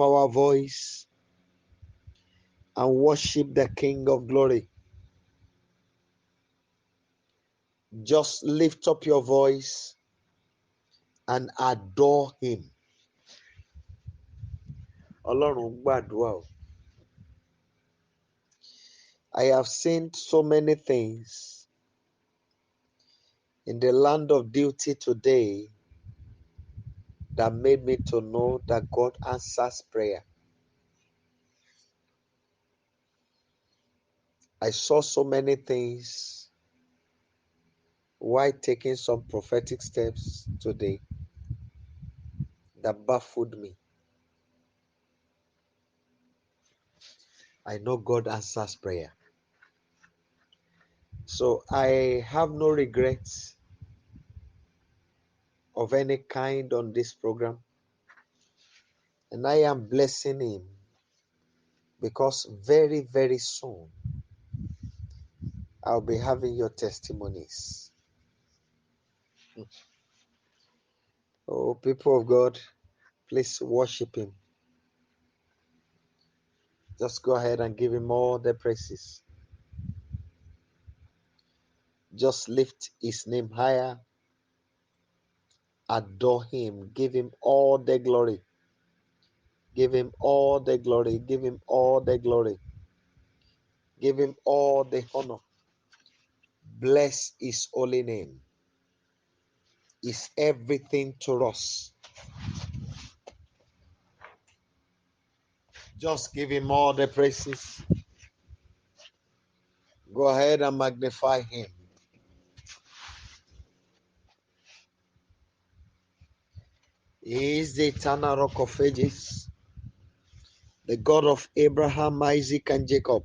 our voice and worship the King of Glory. Just lift up your voice and adore him. Ọlọ́run gbàdúrà o. I have seen so many things in the land of duty today that made me to know that God answers prayer. I saw so many things while taking some prophetic steps today that baffled me. I know God answers prayer. So I have no regrets of any kind on this program. And I am blessing him because very, very soon I'll be having your testimonies. Oh, people of God, please worship him. Just go ahead and give him all the praises. Just lift his name higher. Adore him. Give him all the glory. Give him all the glory. Give him all the glory. Give him all the honor. Bless his holy name. Is everything to us. Just give him all the praises. Go ahead and magnify him. He is the eternal rock of ages, the God of Abraham, Isaac, and Jacob,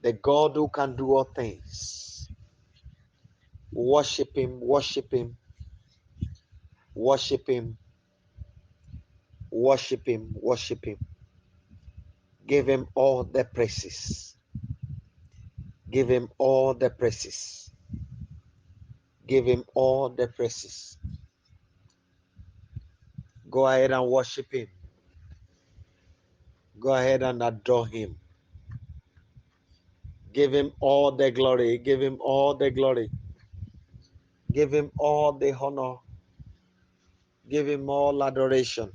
the God who can do all things. Worship him, worship him, worship him, worship him, worship him. Give him all the praises. Give him all the praises. Give him all the praises. Go ahead and worship him. Go ahead and adore him. Give him all the glory. Give him all the glory. Give him all the honor. Give him all adoration.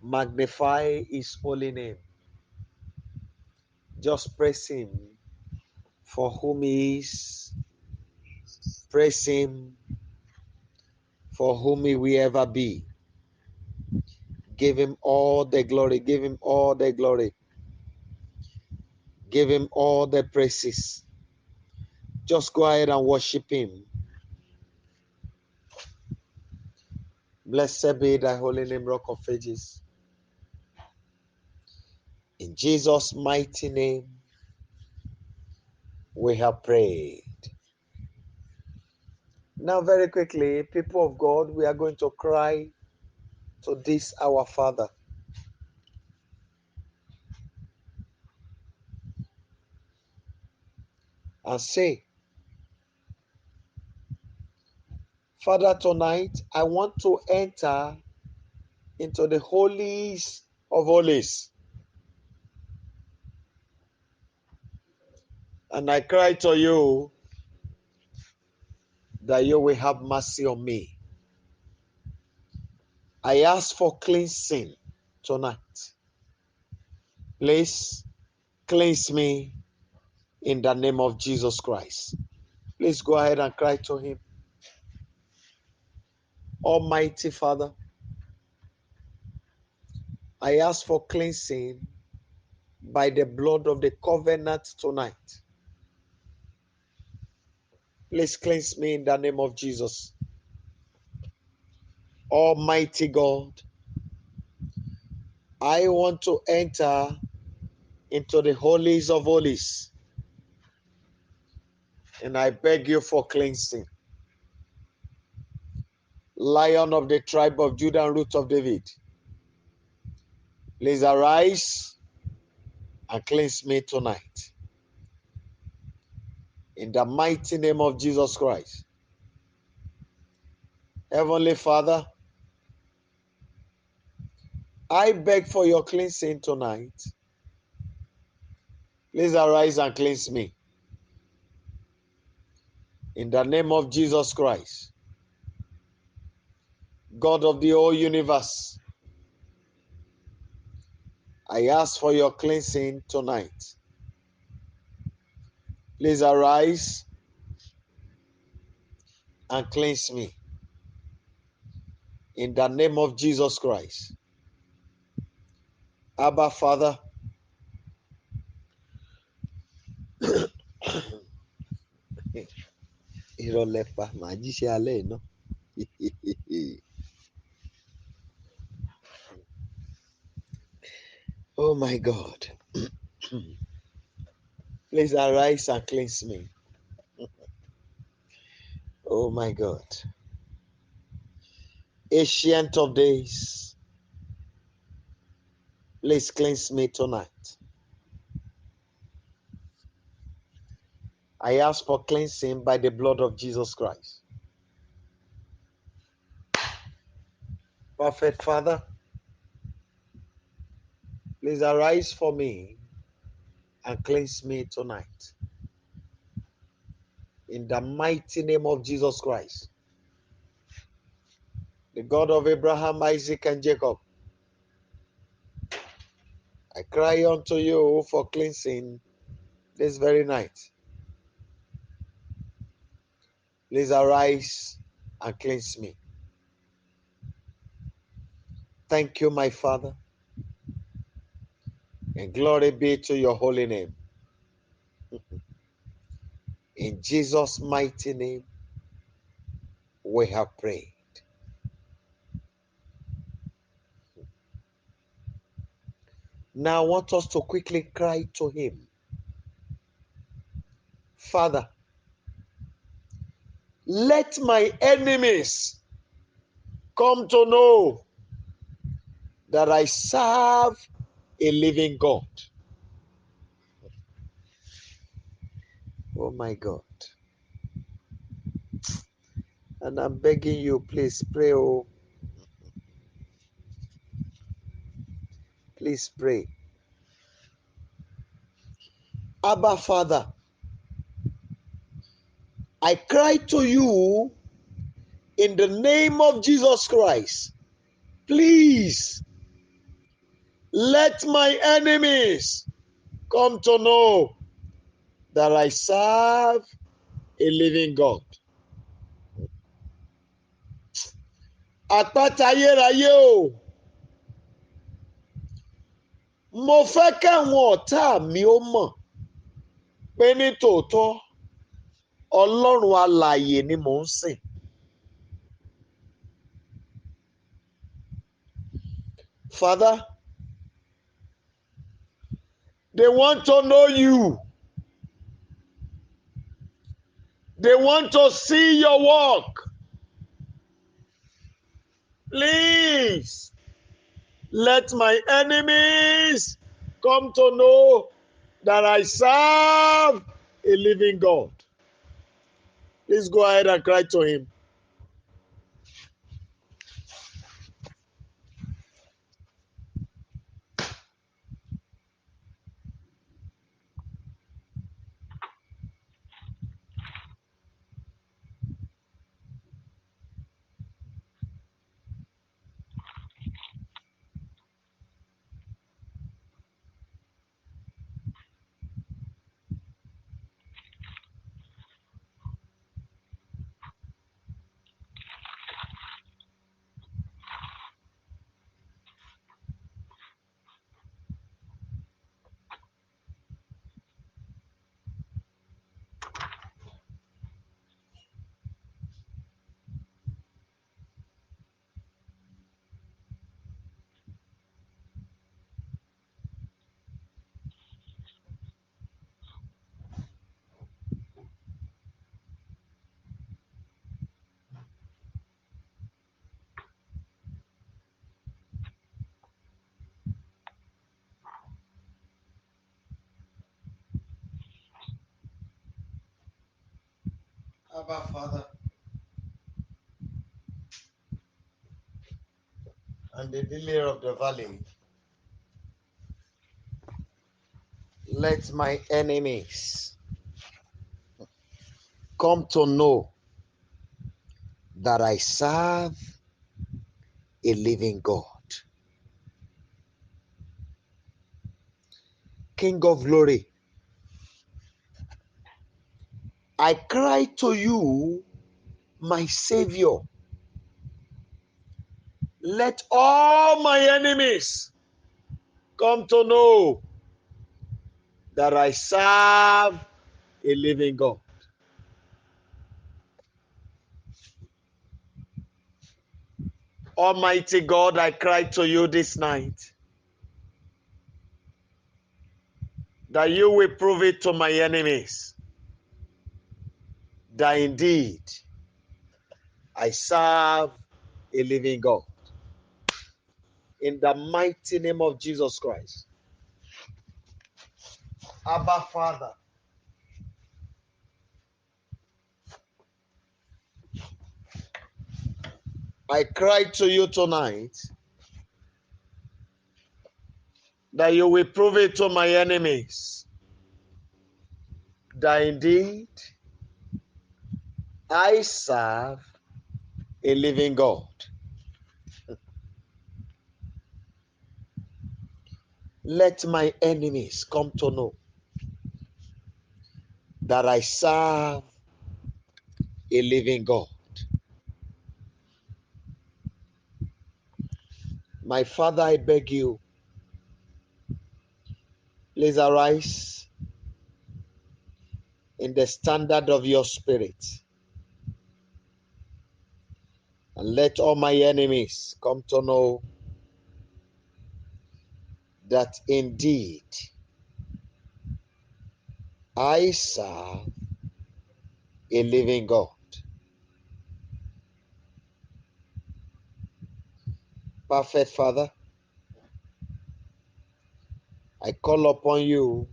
Magnify his holy name. Just praise him for whom he is. Praise him for whom he will ever be. Give him all the glory. Give him all the glory. Give him all the praises. Just go ahead and worship him. Blessed be thy holy name, Rock of Ages. In Jesus' mighty name, we have prayed. Now, very quickly, people of God, we are going to cry to this our Father. And say, Father, tonight I want to enter into the holies of holies. And I cry to you that you will have mercy on me. I ask for cleansing tonight. Please cleanse me in the name of Jesus Christ. Please go ahead and cry to him. Almighty Father, I ask for cleansing by the blood of the covenant tonight. Please cleanse me in the name of Jesus. Almighty God, I want to enter into the holies of holies. And I beg you for cleansing. Lion of the tribe of Judah and root of David, please arise and cleanse me tonight. In the mighty name of Jesus Christ. Heavenly Father, I beg for your cleansing tonight. Please arise and cleanse me. In the name of Jesus Christ, God of the whole universe, I ask for your cleansing tonight. Please arise and cleanse me. In the name of Jesus Christ. Abba, Father, oh my God. Please arise and cleanse me. Oh my God. Ancient of days, please cleanse me tonight. I ask for cleansing by the blood of Jesus Christ. Perfect Father, please arise for me and cleanse me tonight. In the mighty name of Jesus Christ, the God of Abraham, Isaac, and Jacob, I cry unto you for cleansing this very night. Please arise and cleanse me. Thank you, my Father, and glory be to your holy name. In Jesus' mighty name, we have prayed. Now I want us to quickly cry to him. Father, let my enemies come to know that I serve a living God. Oh my God. And I'm begging you, please pray. Oh, please pray. Abba, Father, I cry to you in the name of Jesus Christ. Please let my enemies come to know that I serve a living God. Àpáta ayérayé o, mo fẹ́ káwọn ọ̀tá mi ó mọ̀ pé ní tòótọ́ Ọlọ́run alààyè ni mò ń sìn. Father, they want to know you. They want to see your work. Please, let my enemies come to know that I serve a living God. Please go ahead and cry to him. Abba, Father, and the lily of the valley. Let my enemies come to know that I serve a living God. King of glory, I cry to you, my Savior. Let all my enemies come to know that I serve a living God. Almighty God, I cry to you this night that you will prove it to my enemies that indeed I serve a living God. In the mighty name of Jesus Christ. Abba Father, I cry to you tonight that you will prove it to my enemies that indeed I serve a living God. Let my enemies come to know that I serve a living God. My Father, I beg you, please arise in the standard of your spirit and let all my enemies come to know that indeed I serve a living God. Perfect Father, I call upon you,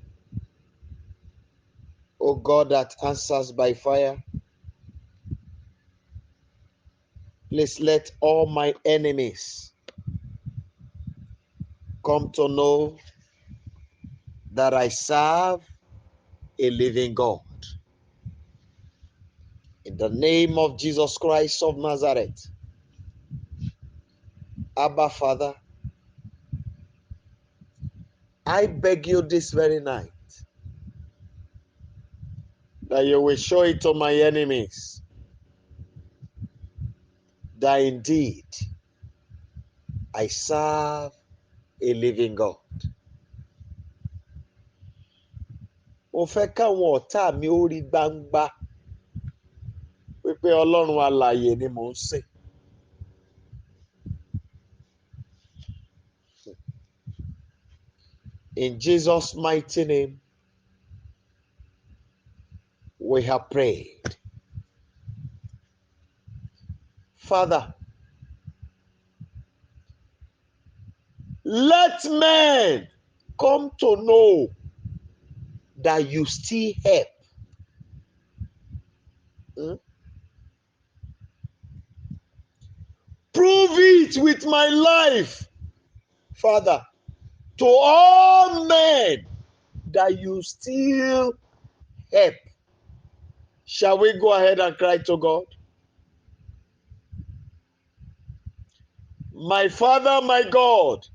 O God that answers by fire. Please let all my enemies come to know that I serve a living God. In the name of Jesus Christ of Nazareth, Abba Father, I beg you this very night that you will show it to my enemies that indeed I serve a living God. Mo fẹ́ káwọn ọ̀tá mi ó rí gbangba wípé Ọlọ́run alààyè ni mò ń sìn. In Jesus' mighty name, we have prayed. Father, let men come to know that you still help. Prove it with my life, Father, to all men that you still help. Shall we go ahead and cry to God? My Father, my God,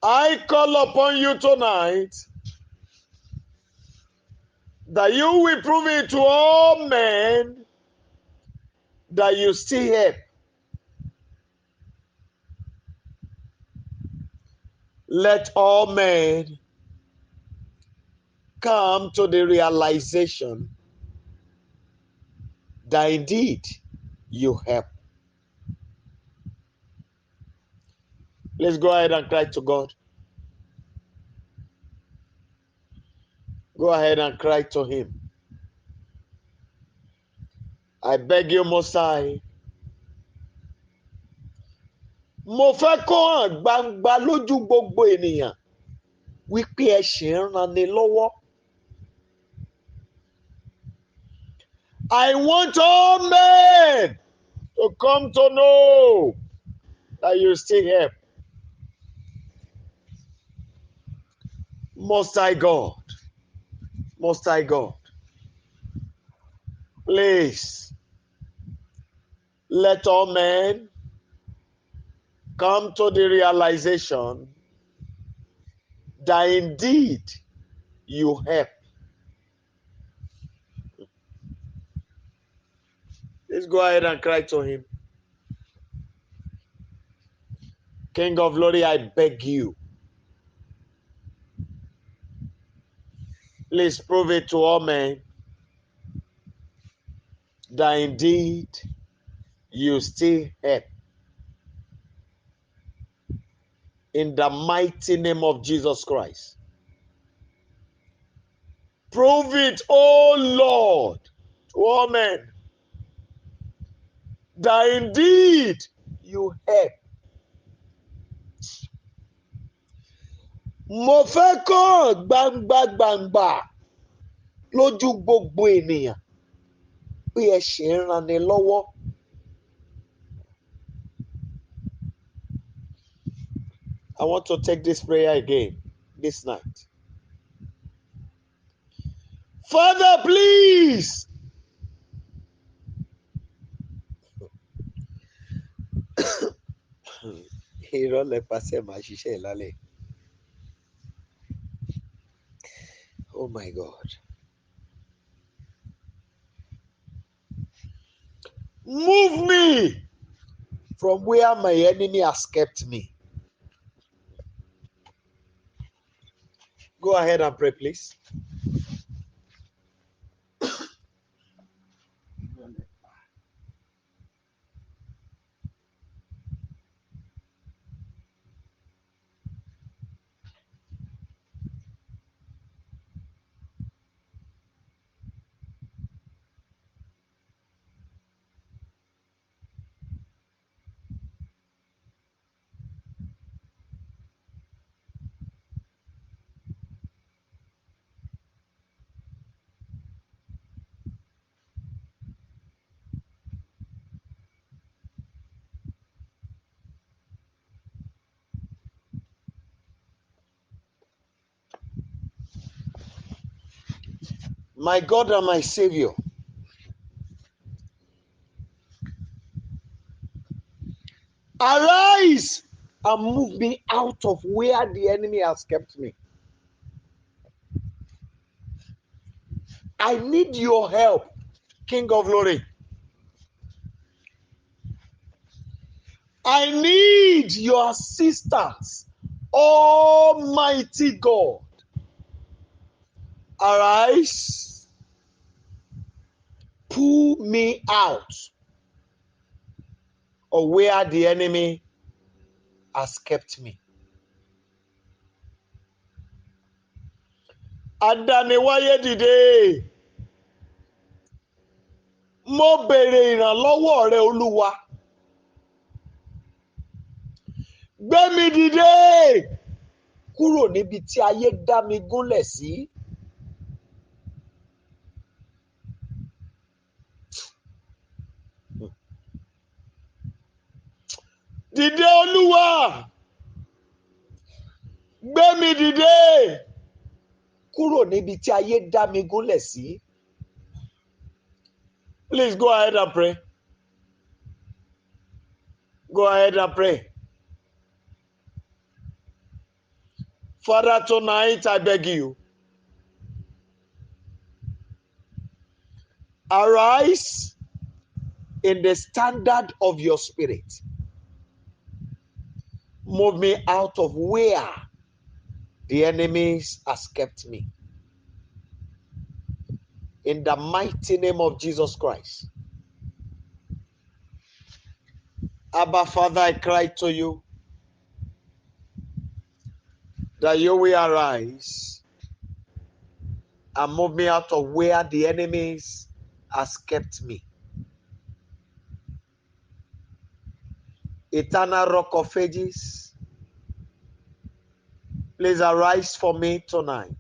I call upon you tonight that you will prove it to all men that you still help. Let all men come to the realization that indeed you help. Let's go ahead and cry to God. Go ahead and cry to him. I beg you, Most High. Mo fẹ́ kó hàn gbangba lójú gbogbo ènìyàn wípé ẹ ṣì ń ranni lọ́wọ́. I want all men to come to know that you still help. Most High God, Most High God, please let all men come to the realization that indeed you help. Let's go ahead and cry to him. King of glory, I beg you, please prove it to all men that indeed you still help. In the mighty name of Jesus Christ. Prove it, oh Lord, to all men that indeed you help. Mo fẹ́ kọ́ gbangba lójú gbogbo ènìyàn pé ẹ ṣe ń ranni lọ́wọ́. I want to take this prayer again this night. Father, please. Ìrọ̀lẹ́ pàṣẹ máa ṣiṣẹ́ ìlálẹ̀. Oh my God. Move me from where my enemy has kept me. Go ahead and pray, please. My God and my Savior, arise and move me out of where the enemy has kept me. I need your help, King of glory. I need your assistance, Almighty God. Arise, pull me out of where the enemy has kept me. Adániwáyé dìde. Mo béèrè ìrànlọ́wọ́ rẹ Olúwa. Gbé mi dìde kúrò níbi tí ayé dá mi gúnlẹ̀ sí. Dìde Olúwa. Gbé mi dìde kúrò níbi tí ayé dá mi gúnlẹ̀ sí. Please go ahead and pray. Go ahead and pray. Father, tonight I beg you, arise in the standard of your spirit. Move me out of where the enemies has kept me. In the mighty name of Jesus Christ. Abba, Father, I cry to you that you will arise and move me out of where the enemies has kept me. Eternal Rock of Ages, please arise for me tonight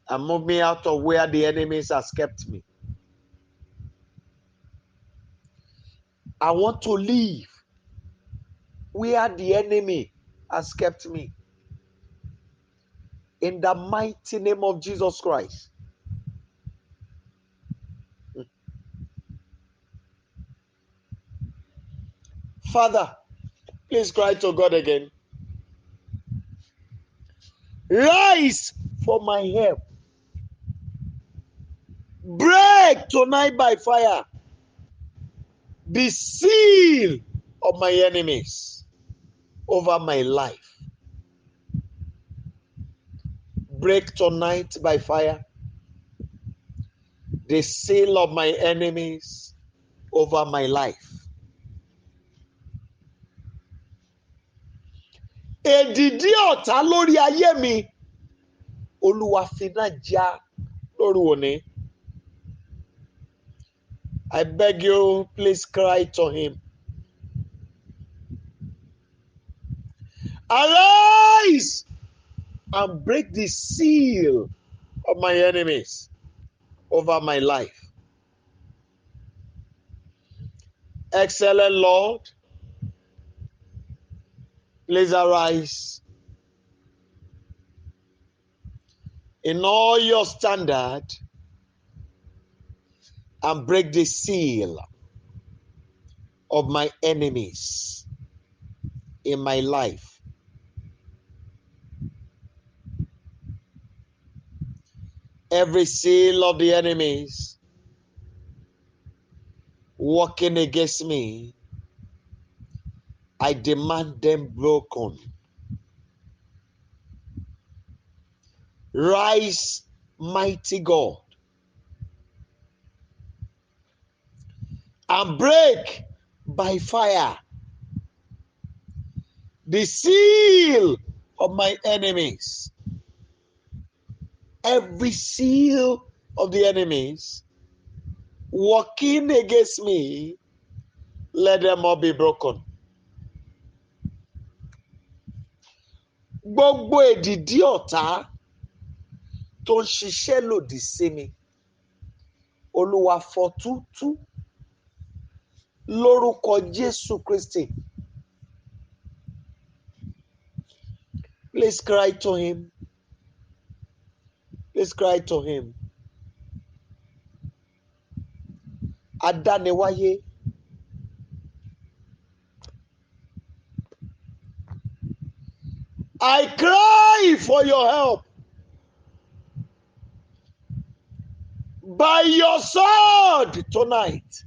and move me out of where the enemies has kept me. I want to leave where the enemy has kept me. In the mighty name of Jesus Christ. Father, please cry to God again. Rise for my help. Break tonight by fire the seal of my enemies over my life. Break tonight by fire the seal of my enemies over my life. Èdìdí ọ̀tá lórí ayé mi, Olúwa finá já lórí òní. I beg you, please cry to him. Arise and break the seal of my enemies over my life. Excellent Lord, please arise in all your standard and break the seal of my enemies in my life. Every seal of the enemies working against me, I demand them broken. Rise, mighty God, and break by fire the seal of my enemies. Every seal of the enemies working against me, let them all be broken. Gbogbo èdìdí ọ̀tá tó ń ṣiṣẹ́ lòdì sí mi, Olúwa fọ́ túútúú lórúkọ Jésù Kristi. Please cry to him. Please cry to him. Adániwáyé. I cry for your help. By your sword tonight,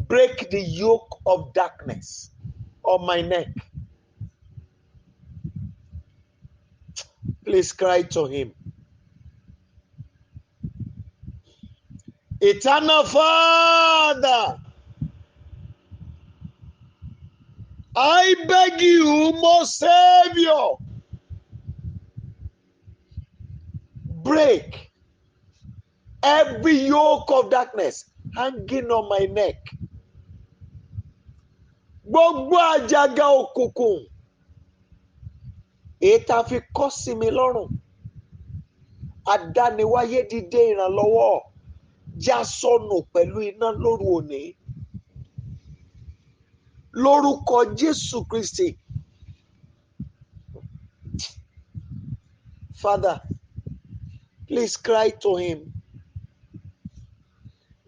break the yoke of darkness on my neck. Please cry to him. Eternal Father, I beg you, most Savior, break every yoke of darkness hanging on my neck. Gbogbo àjàgà òkùnkùn èyí tá fi kọ́ sí mi lọ́rùn. Adániwáyé dìde ìrànlọ́wọ́ já sọnù pẹ̀lú iná lóru òní. Lórúkọ Jésù Kristi. Father, please cry to him.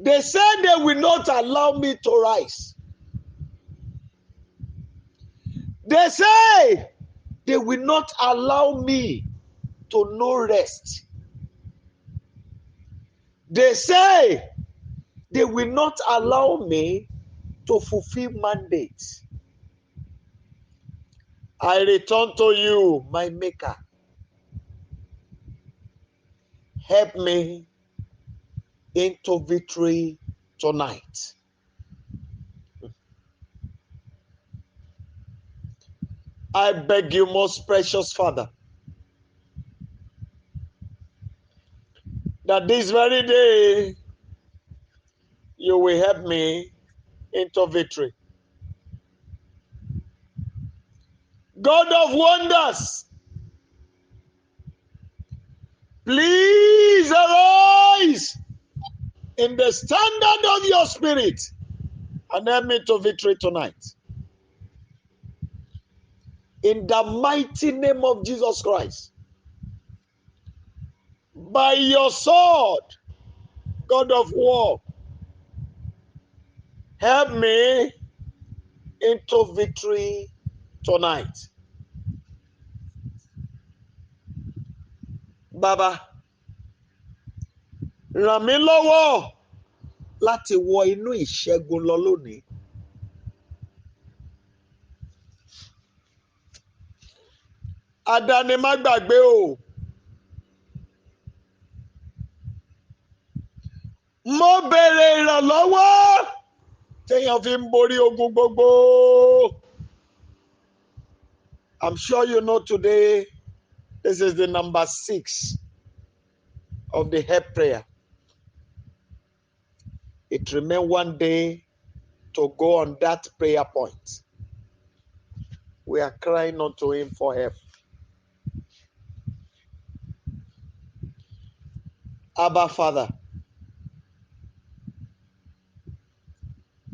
They said they will not allow me to rise. They say they will not allow me to know rest. They say they will not allow me to fulfill mandates. I return to you, my Maker. Help me into victory tonight. I beg you, most precious Father, that this very day you will help me into victory. God of wonders, Please arise in the standard of your spirit and help me to victory tonight. In the mighty name of Jesus Christ. By your sword, God of war, help me into victory tonight. Baba, ràn mí lọ́wọ́ láti wọ inú ìṣẹ́gun lọ lónìí. Adáni má gbàgbé o. Mo béèrè ìrànlọ́wọ́ téèyàn fi ń borí ogun gbogbo. I'm sure you know today, this is the number 6 of the help prayer. It remains one day to go on that prayer point. We are crying unto him for help. Abba Father,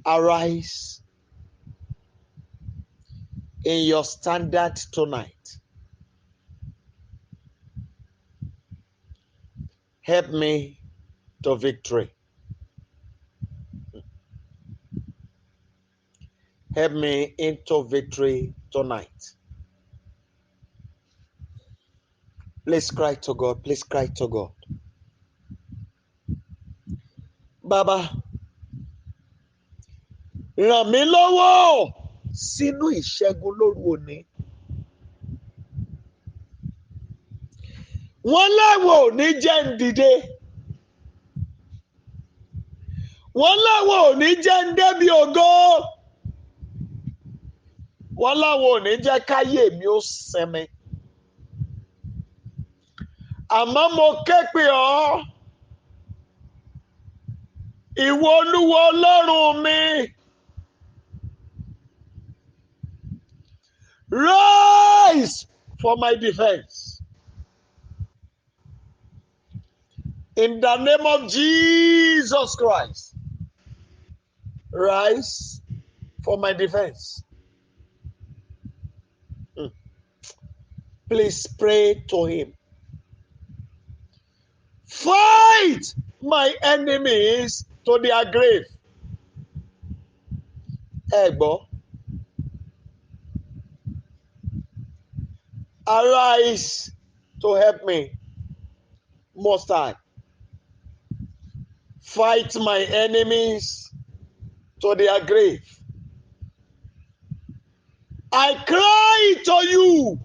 arise in your standard tonight. Help me to victory. Help me into victory tonight. Please cry to God. Please cry to God. Baba, ràn mí lọ́wọ́ sínú ìṣẹ́gun lóru òní. Wọ́n láwọn ò ní jẹ́ ń dìde. Wọ́n láwọn ò ní jẹ́ ń débi ògo. Wọ́n láwọn ò ní jẹ́ káyé mi ó sinmi. Àmọ́ mo ké pè ọ́. Ìwọ Olúwa Ọlọ́run mi. Rise for my defense. In the name of Jesus Christ. Rise for my defense. Please pray to him. Fight my enemies to their grave. Egbo. Arise to help me. Most High. Fight my enemies to their grave. I cry to you.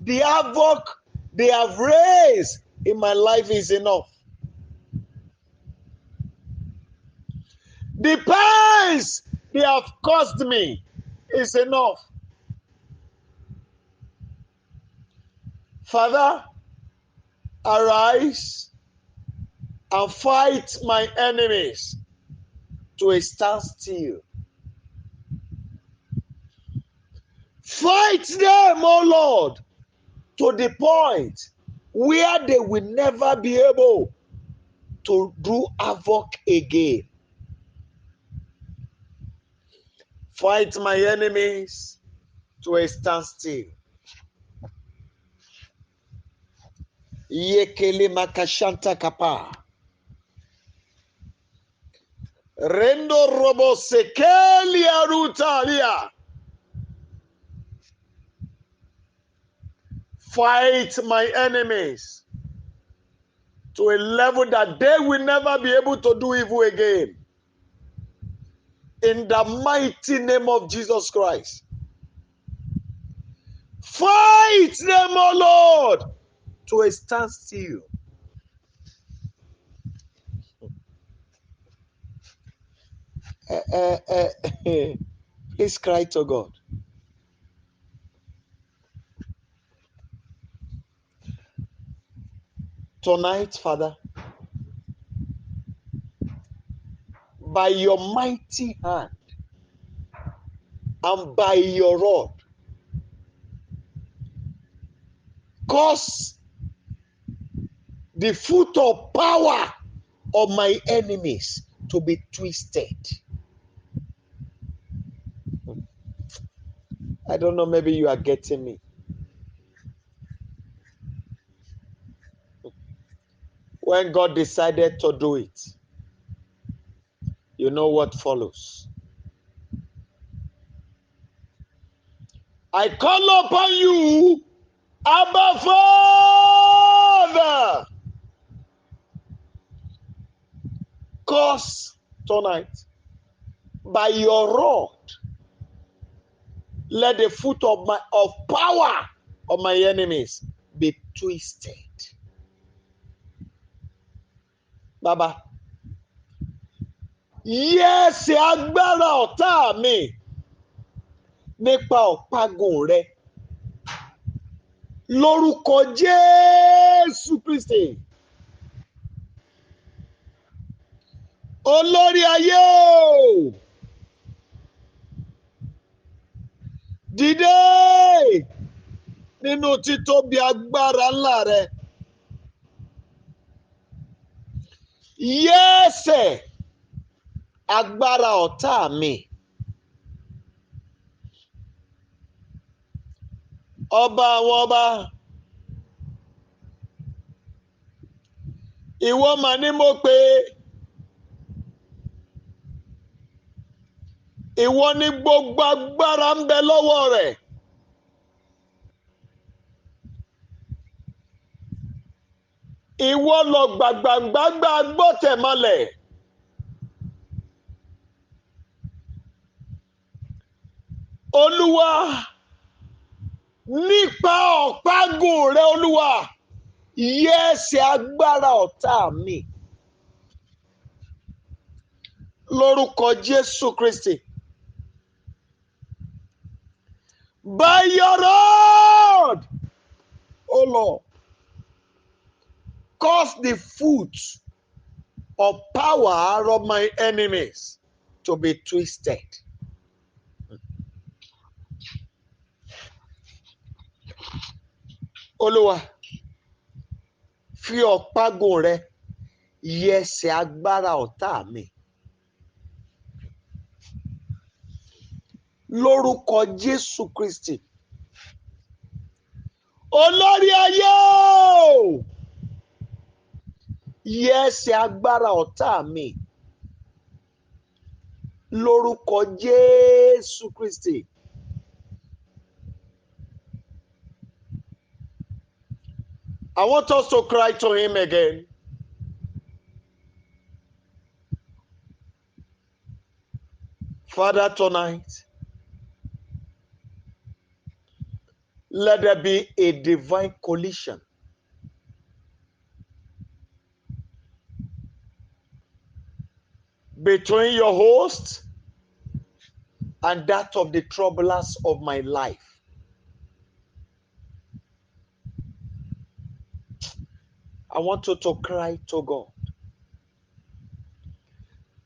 The havoc they have raised in my life is enough. The pains they have caused me is enough. Father, arise and fight my enemies to a standstill. Fight them, O Lord, to the point where they will never be able to do havoc again. Fight my enemies to a standstill. Yekele makashanta kapa. Rendo robo sekeli arutalia. Fight my enemies to a level that they will never be able to do evil again. In the mighty name of Jesus Christ. Fight them, O Lord, to a standstill. Please cry to God. Tonight, Father, by your mighty hand and by your rod, cause the foot of power of my enemies to be twisted. I don't know, maybe you are getting me. When God decided to do it, you know what follows. I call upon you, Abba Father. Cause tonight, by your rod, let the foot of power of my enemies be twisted. Baba, yes, agbára ọ̀tá mi nípa ọ̀págùn rẹ lórúkọ Jésù Kristi. Olórí ayé o, dìde nínú títóbi agbára ńlá rẹ. Yẹ́sẹ̀ agbára ọ̀tá mi. Ọba àwọn ọba, ìwọ mà ní mo pè é. Ìwọ ni gbogbo agbára ń bẹ lọ́wọ́ rẹ̀. Ìwọ lọ gbàgbàgbàgbà gbọ́tẹ̀mọlẹ̀. Olúwa, nípa ọ̀págùn rẹ Olúwa, yẹ́sẹ̀ agbára ọ̀tá mi. Lórúkọ Jésù Kristi. By your rod, O Lord, cause the foot of power of my enemies to be twisted. Olúwa, fi ọ̀págùn rẹ yẹsẹ̀ agbára ọ̀tá mi. Lórúkọ Jésù Kristi. Olórí ayé o, yẹsẹ̀ agbára ọ̀tá mi. Lórúkọ Jésù Kristi. I want us to cry to him again. Father, tonight, let there be a divine collision between your host and that of the troublers of my life. I want you to cry to God.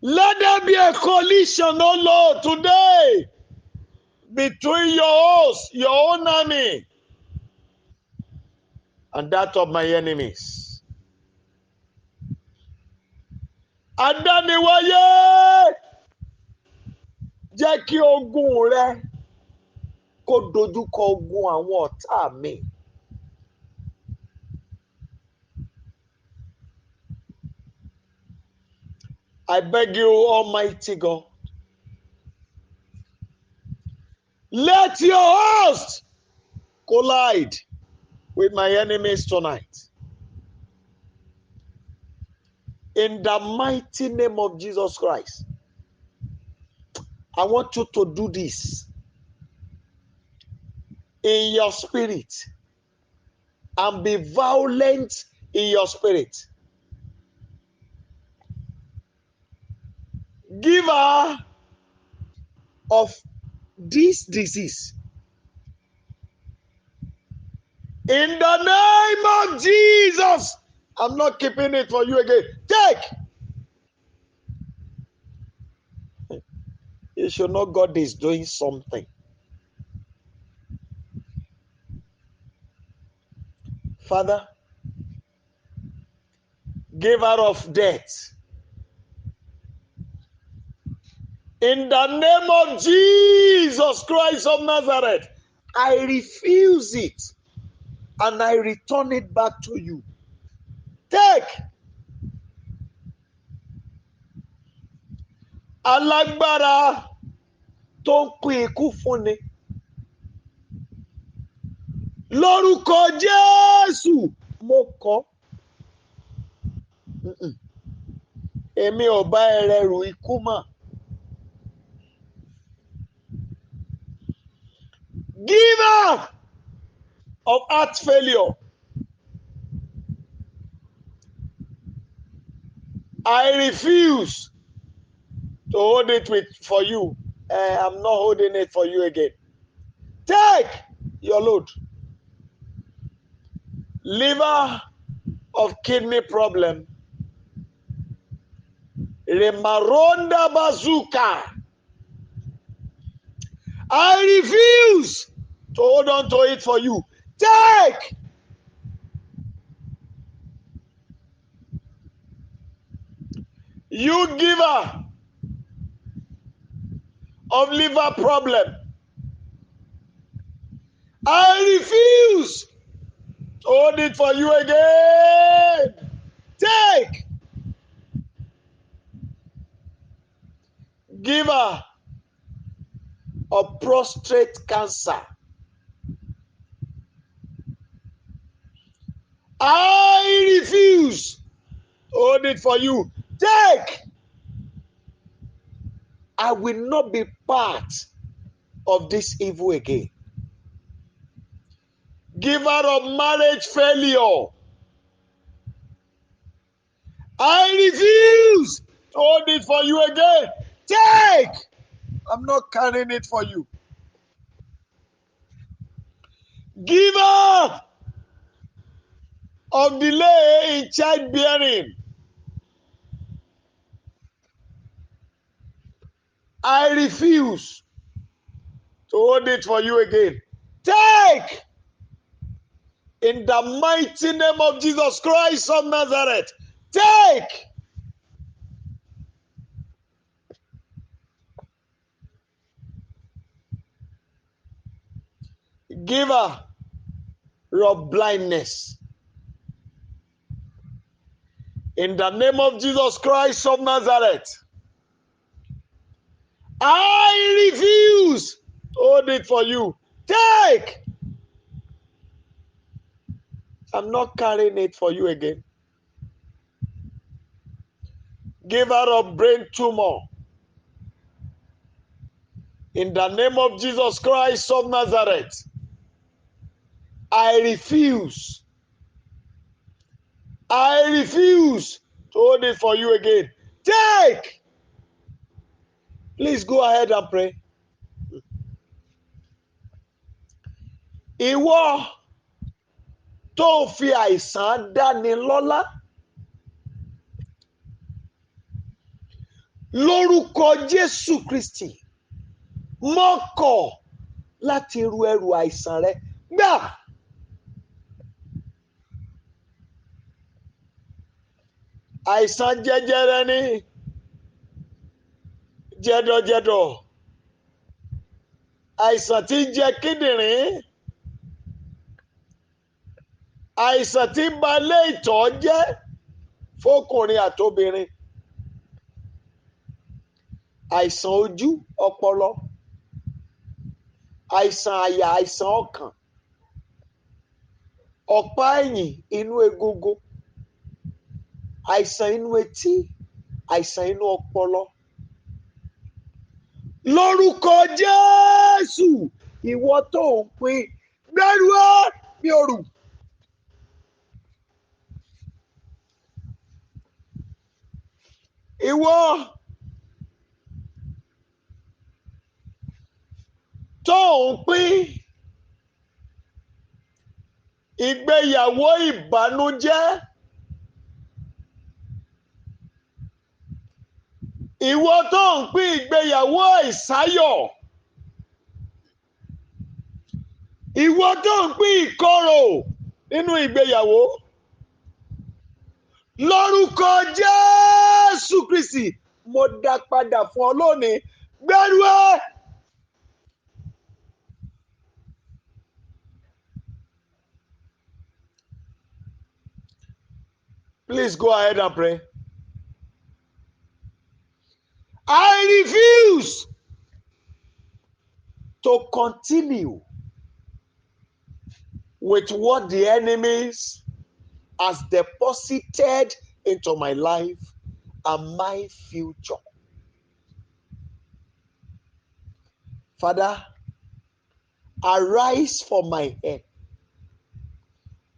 Let there be a collision, oh Lord, today between your host, your own army, and that of my enemies. Adániwáyé, jẹ́ kí ogun rẹ kó dojúkọ ogun àwọn ọ̀tá mi. I beg you, Almighty God, let your host collide with my enemies tonight. In the mighty name of Jesus Christ, I want you to do this in your spirit and be violent in your spirit. Giver of this disease, in the name of Jesus, I'm not keeping it for you again. Take. You should know God is doing something. Father, giver of death. In the name of Jesus Christ of Nazareth, I refuse it and I return it back to you. Take. Alágbára tó ń pín ikú fúnni. Lórúkọ Jésù, mo kọ̀. Èmi ò bá ẹrẹ̀rù ikú mọ́. Giver of heart failure, I refuse to hold it for you. I'm not holding it for you again. Take your load. Liver of kidney problem. Remaronda bazooka. I refuse to hold on to it for you. Take. You giver of liver problem. I refuse to hold it for you again. Take. Giver of prostate cancer. I refuse to hold it for you. Take. I will not be part of this evil again. Giver of marriage failure. I refuse to hold it for you again. Take. I'm not carrying it for you. Giver of delay in childbearing. I refuse to hold it for you again. Take. In the mighty name of Jesus Christ of Nazareth. Take. Giver of blindness. In the name of Jesus Christ of Nazareth. I refuse to hold it for you. Take. I'm not carrying it for you again. Giver of brain tumor. In the name of Jesus Christ of Nazareth. I refuse. I refuse to hold it for you again. Take. Please go ahead and pray. Ìwọ tó fi àìsàn dáni lọ́lá. Lórúkọ Jésù Kristi. Mo kọ̀ láti ru ẹrù àìsàn rẹ. Gbà. Àìsàn jẹjẹrẹ ni. Jẹ̀dọ̀jẹ̀dọ̀. Àìsàn tí ń jẹ kíndìnrín. Àìsàn tí ń ba ilé ìtọ̀ jẹ́ fọ́kùnrin àtobìnrin. Àìsàn ojú ọpọlọ. Àìsàn àyà, àìsàn ọkàn. Ọ̀pá ẹ̀yìn inú egungun. Àìsàn inú etí. Àìsàn inú ọpọlọ. Lórúkọ Jésù, ìwọ tó ń pín gbẹ́rùá bí òrù. Ìwọ tó ń pín ìgbéyàwó ìbànújẹ́. Ìwọ tó ń pín ìgbéyàwó ìsáyọ̀. Ìwọ tó ń pín ìkorò nínú ìgbéyàwó. Lórúkọ Jésù Kristi, mo dá padà fún ọ lónìí. Gbẹ́rú ẹ. Please go ahead and pray. I refuse to continue with what the enemies has deposited into my life and my future. Father, arise for my head,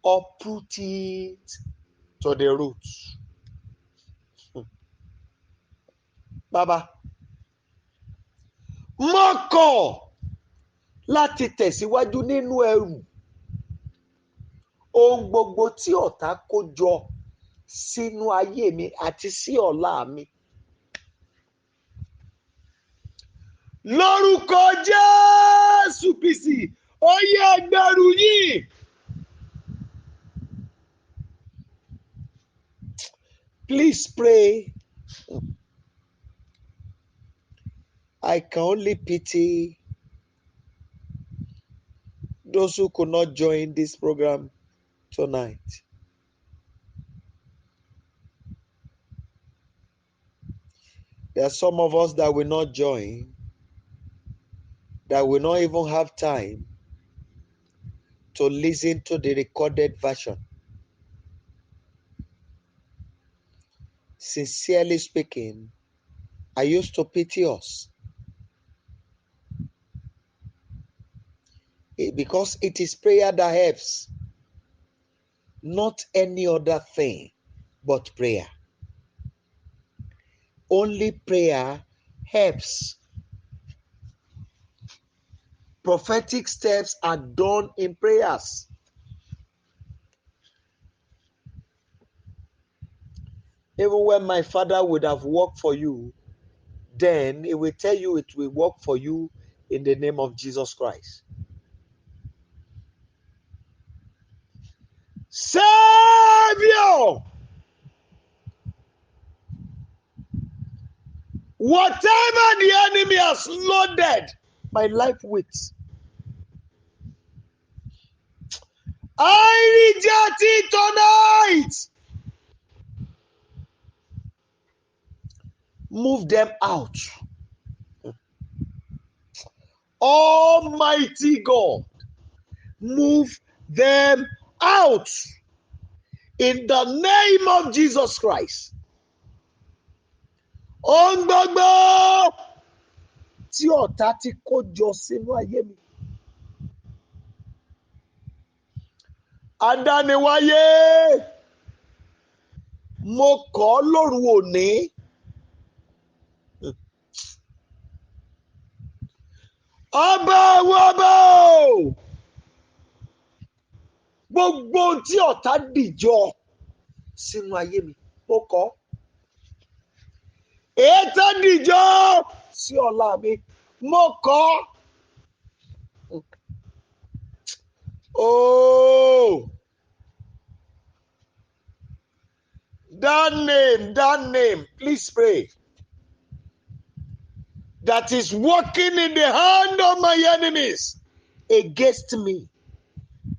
uproot it to the roots. Baba, mo kọ̀ láti tẹ̀síwájú nínú ẹrù ohun gbogbo tí ọ̀tá kó jọ sínú ayé mi àti sí ọ̀la mi. Lórúkọ Jésù Kristi, ó yẹ ẹgbẹ̀rún yìí. Please pray. I can only pity those who could not join this program tonight. There are some of us that will not join, that will not even have time to listen to the recorded version. Sincerely speaking, I used to pity us because it is prayer that helps, not any other thing but prayer. Only prayer helps. Prophetic steps are done in prayers. Even when my father would have worked for you, then he will tell you it will work for you in the name of Jesus Christ. Savior, whatever the enemy has loaded my life with, I reject it tonight. Move them out. Almighty God, move them out in the name of Jesus Christ. Ohun gbogbo tí ọ̀tá ti kó jọ sínú ayé mi. Adániwáyé, mo kọ̀ lóru òní. Ọba àwọn ọba o, gbogbo tí ọ̀tá dìjọ sínú ayé mi, mo kọ̀. Ètò dìjọ sí ọ̀la mi, mo kọ̀. Oh, that name, please pray. That is working in the hand of my enemies against me.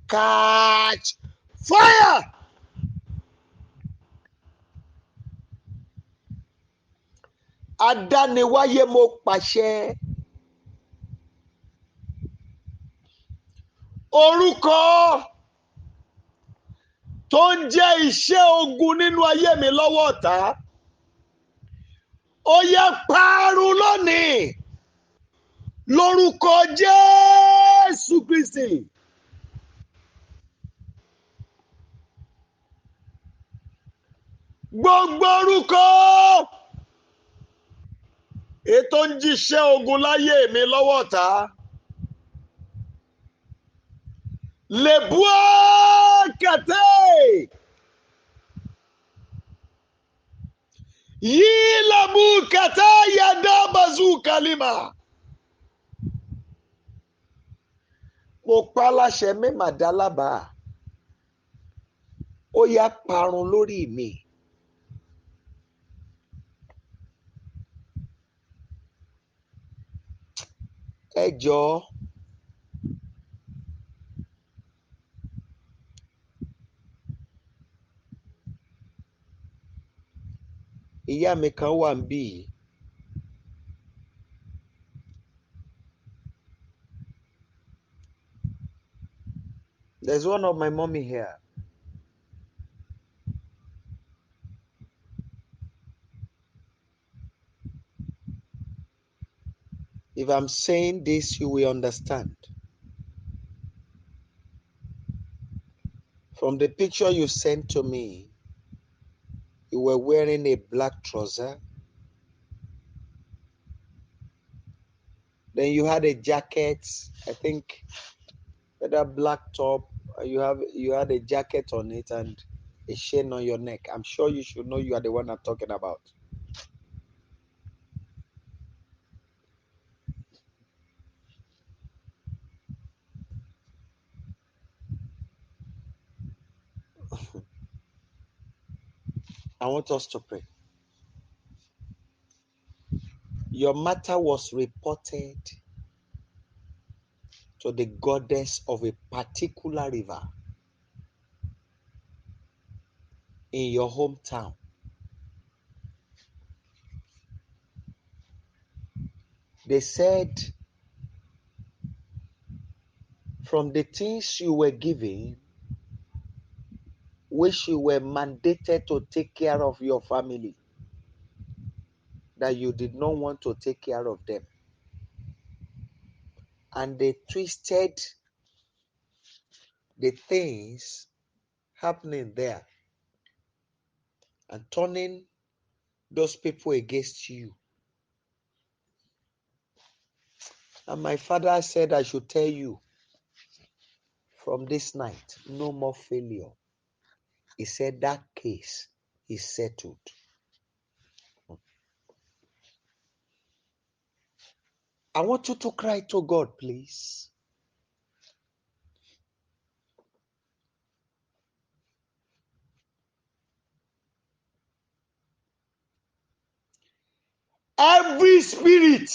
Catch fire. Adániwáyé, mo pàṣẹ. Orúkọ tó ń jẹ́ iṣẹ́ ogun nínú ayé mi lọ́wọ́ ọ̀tá, ó yẹ parun lónìí. Lórúkọ Jésù Kristi. Gbogbo orúkọ ètò ń jíṣẹ́ ogun láyé mi lọ́wọ́ ọ̀tá. Lebua kate. Yilabu kata yada bazuka lima. Mo pa láṣẹ mímà dálábà. Ó yá parun lórí mi. ẹ jọ̀ọ́, ìyá mi kan wà níbí yìí. There's one of my mommy here. If I'm saying this, you will understand. From the picture you sent to me, you were wearing a black trouser. Then you had a jacket, I think, with a black top. You had a jacket on it and a chain on your neck. I'm sure you should know you are the one I'm talking about. I want us to pray. Your matter was reported to the goddess of a particular river in your hometown. They said, from the things you were given, which you were mandated to take care of your family, that you did not want to take care of them. And they twisted the things happening there and turning those people against you. And my father said I should tell you, from this night, no more failure. He said that case is settled. I want you to cry to God, please. Every spirit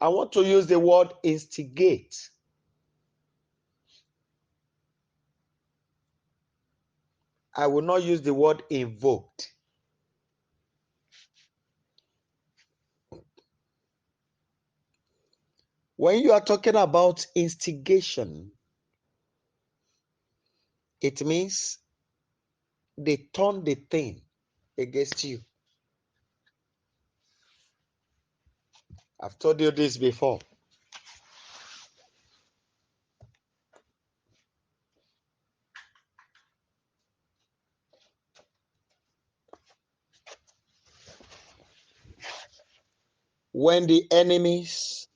I want to use the word instigate. I will not use the word invoked. When you are talking about instigation, it means they turn the thing against you. I've told you this before. When the enemies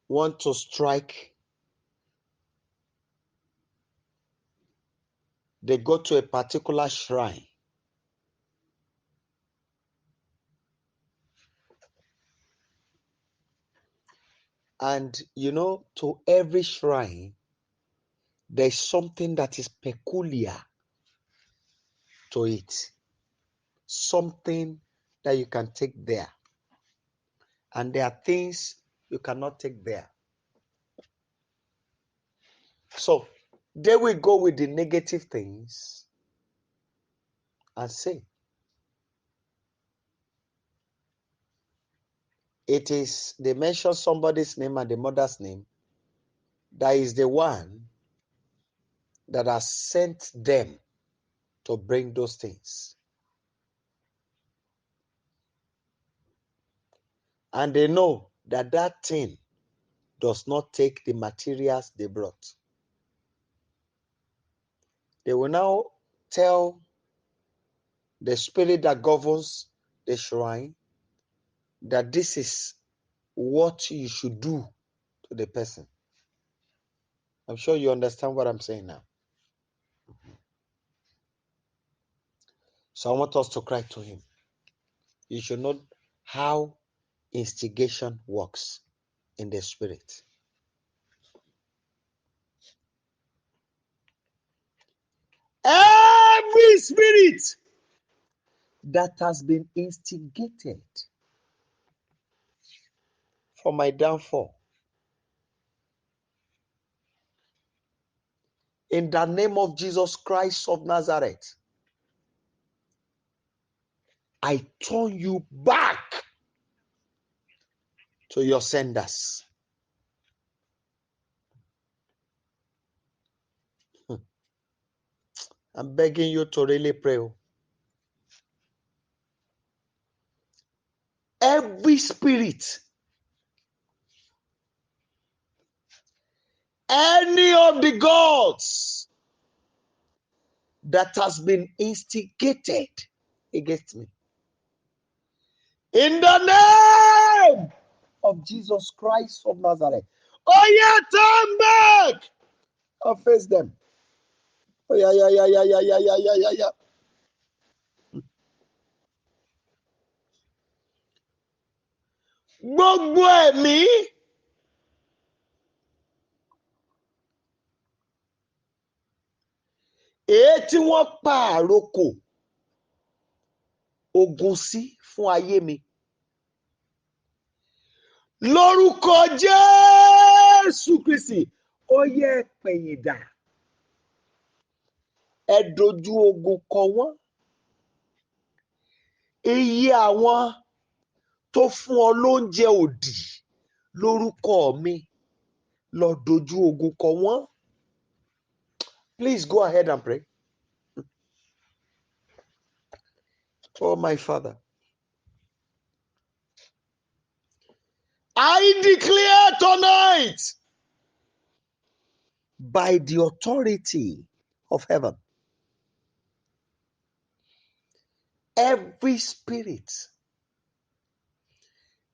want to strike, they go to a particular shrine. And to every shrine, there's something that is peculiar to it. Something that you can take there. And there are things you cannot take there. So they will go with the negative things and say, they mention somebody's name and the mother's name. That is the one that has sent them to bring those things. And they know that that thing does not take the materials they brought. They will now tell the spirit that governs the shrine that this is what you should do to the person. I'm sure you understand what I'm saying now. So I want us to cry to him. You should know how instigation works in the spirit. Every spirit that has been instigated for my downfall, in the name of Jesus Christ of Nazareth, I turn you back to your senders. I'm begging you to really pray. Every spirit, any of the gods that has been instigated against me, in the name of Jesus Christ of Nazareth, oh yeah, turn back and face them. Oh yeah, yeah, yeah, yeah, yeah, yeah, yeah, yeah, yeah. Gbogbo ẹ̀mí èyí tí wọ́n pa àrokò ogun sí fún ayé mi, lórúkọ Jésù Kristi, ó yẹ pẹ̀yìn dà, ẹ dojú ogun kọ wọ́n. Iye àwọn tó fún ọ lóúnjẹ òdì lórúkọ mi, lọ dojú ogun kọ wọ́n. Please go ahead and pray. Oh my Father, I declare tonight, by the authority of heaven, every spirit,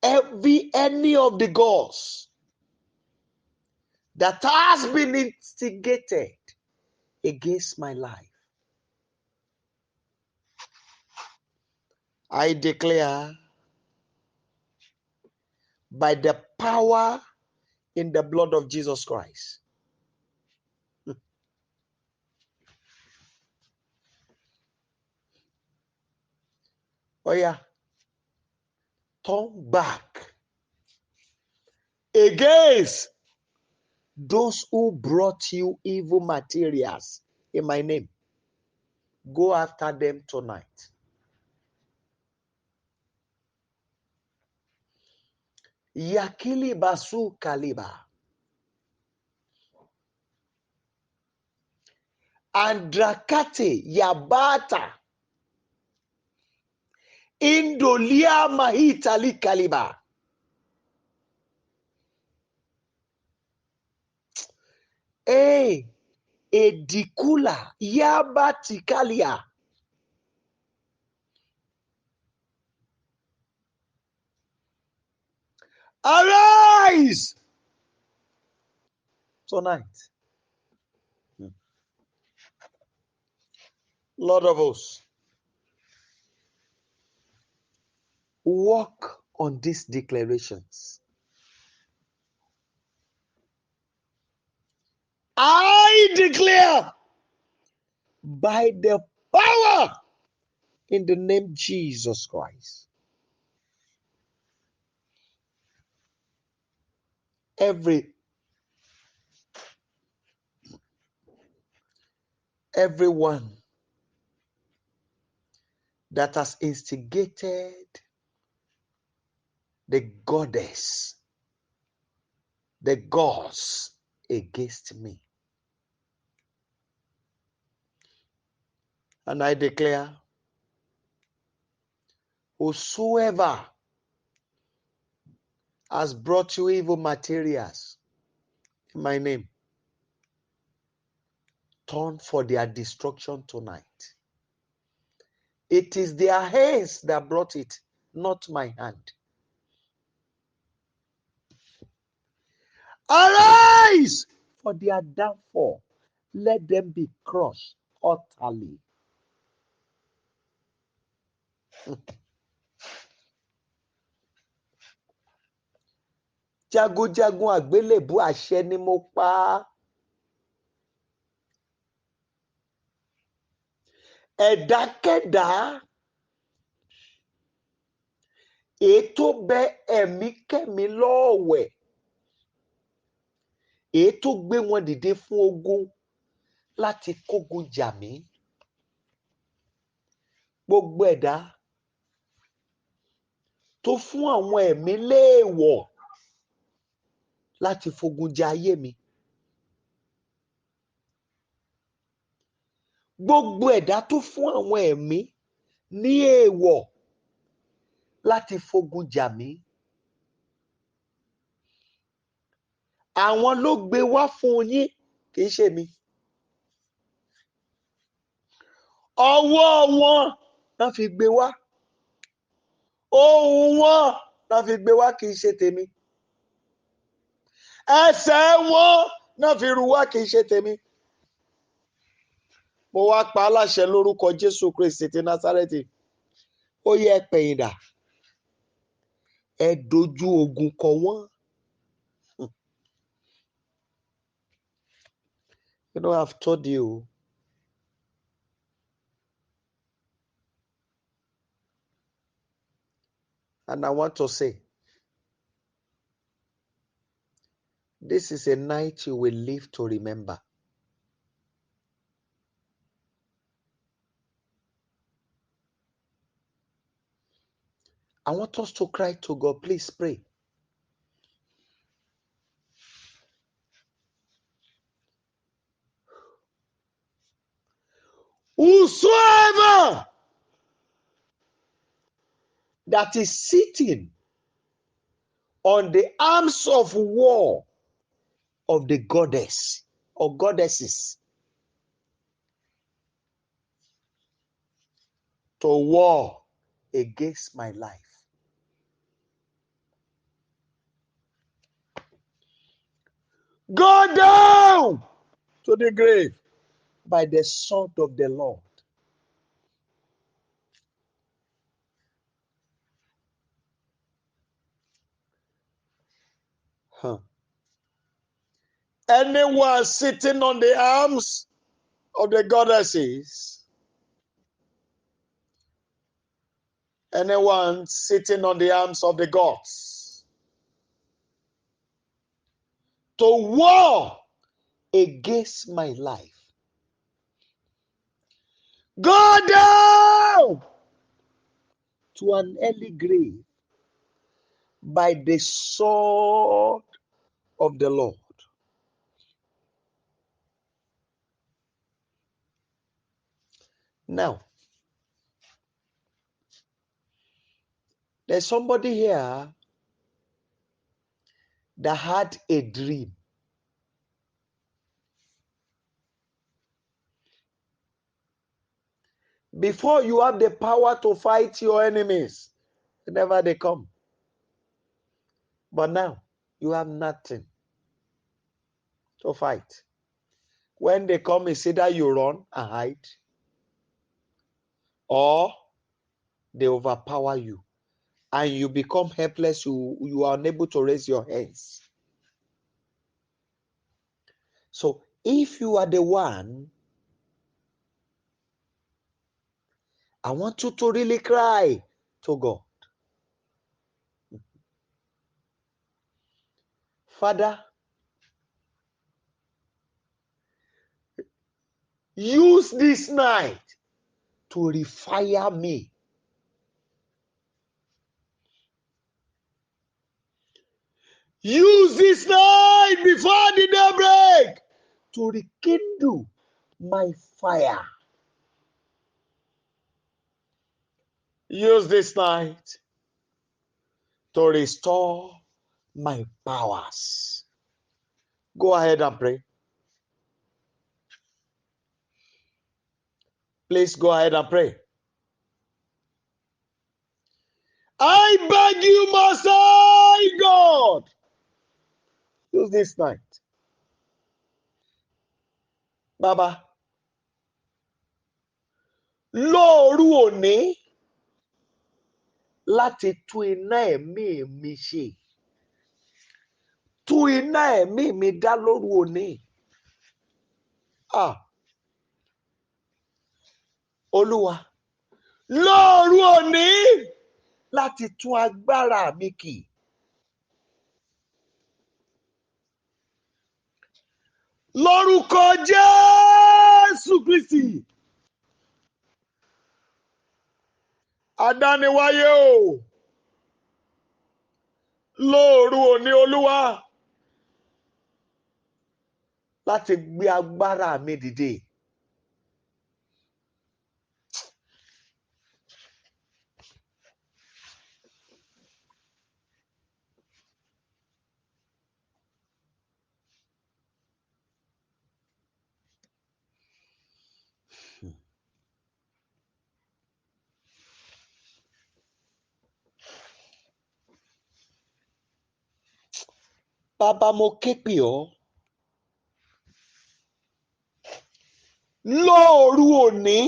any of the gods that has been instigated against my life, I declare, by the power in the blood of Jesus Christ, oh yeah, turn back against those who brought you evil materials in my name. Go after them tonight. Yakili basu kaliba. Andrakate yabata. Indolia mahitali kaliba. Edikula yabati kalia. Arise tonight, Lord of hosts. Walk on these declarations. I declare, by the power in the name Jesus Christ, everyone that has instigated the goddess, the gods against me, and I declare, whosoever has brought you evil materials in my name, turn for their destruction tonight. It is their hands that brought it, not my hand. Arise for their downfall. Let them be crushed utterly. Jagunjagun àgbélébùú, àṣẹ ni mo pa. ẹ̀dákẹ́dá èyí tó bẹ ẹ̀mí kẹ́mi lọ́ọ̀wẹ̀, èyí tó gbé wọn dìde fún ogun láti kógun jà mí. Gbogbo ẹ̀dá tó fún àwọn ẹ̀mí léèwọ̀ láti fogun jà ayé mi. Gbogbo ẹ̀dá tó fún àwọn ẹ̀mí ní èèwọ̀ láti fogun jà mí. Àwọn ló gbé wá fún yín, kì í ṣe mi. Ọwọ́ wọn náà fi gbé wá. Ohùn wọn náà fi gbé wá, kì í ṣe tèmi. Ẹsẹ̀ wọn náà fi rù wá, kì í ṣe tèmi. Mo wá pa á láṣẹ lórúkọ Jésù Kristi ti Násárẹ́tì. Ó yẹ ẹ pẹ̀yìn dà. Ẹ dojú ogun kọ wọ́n. You know, I've told you, and I want to say, this is a night you will live to remember. I want us to cry to God. Please pray. Whosoever that is sitting on the arms of war of the goddess or goddesses to war against my life, go down to the grave by the sword of the Lord. Anyone sitting on the arms of the goddesses, anyone sitting on the arms of the gods, to war against my life, go down to an early grave by the sword of the Lord. Now, there's somebody here that had a dream. Before you have the power to fight your enemies, whenever they come. But now, you have nothing to fight. When they come, it's either you run and hide, or they overpower you, and you become helpless. You are unable to raise your hands. So, if you are the one, I want you to really cry to God. Father, use this night to refire me. Use this night before the daybreak to rekindle my fire. Use this night to restore my powers. Go ahead and pray. Please go ahead and pray. I beg you, Most High God, use this night. Baba, lóòru òní láti tú iná ẹ̀mí mi ṣe. Tú iná ẹ̀mí mi dá lóru òní. Olúwa, lóòru òní láti tún agbára mi kì. Lórúkọ Jésù Kristi. Adániwáyé o. Lóòru òní Olúwa láti gbé agbára mi dìde. Bàbá, mo ké pè ọ́. Lóòru òní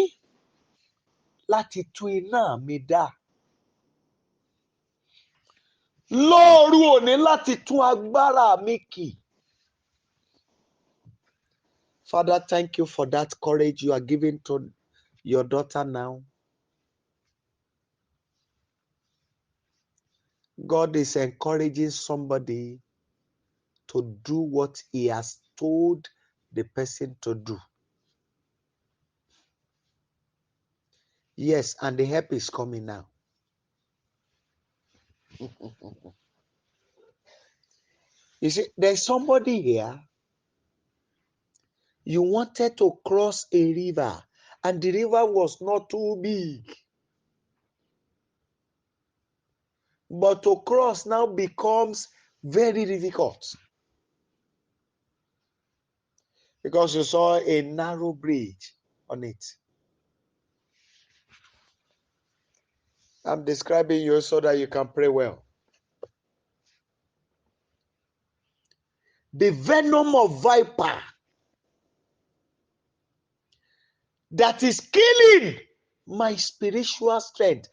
láti tún iná mi dá. Lóòru òní láti tún agbára mi kì. Father, thank you for that courage you are giving to your daughter now. God is encouraging somebody to do what he has told the person to do. Yes, and the help is coming now. You see, there's somebody here. You wanted to cross a river, and the river was not too big. But to cross now becomes very difficult. Because you saw a narrow bridge on it. I'm describing you so that you can pray well. The venom of viper that is killing my spiritual strength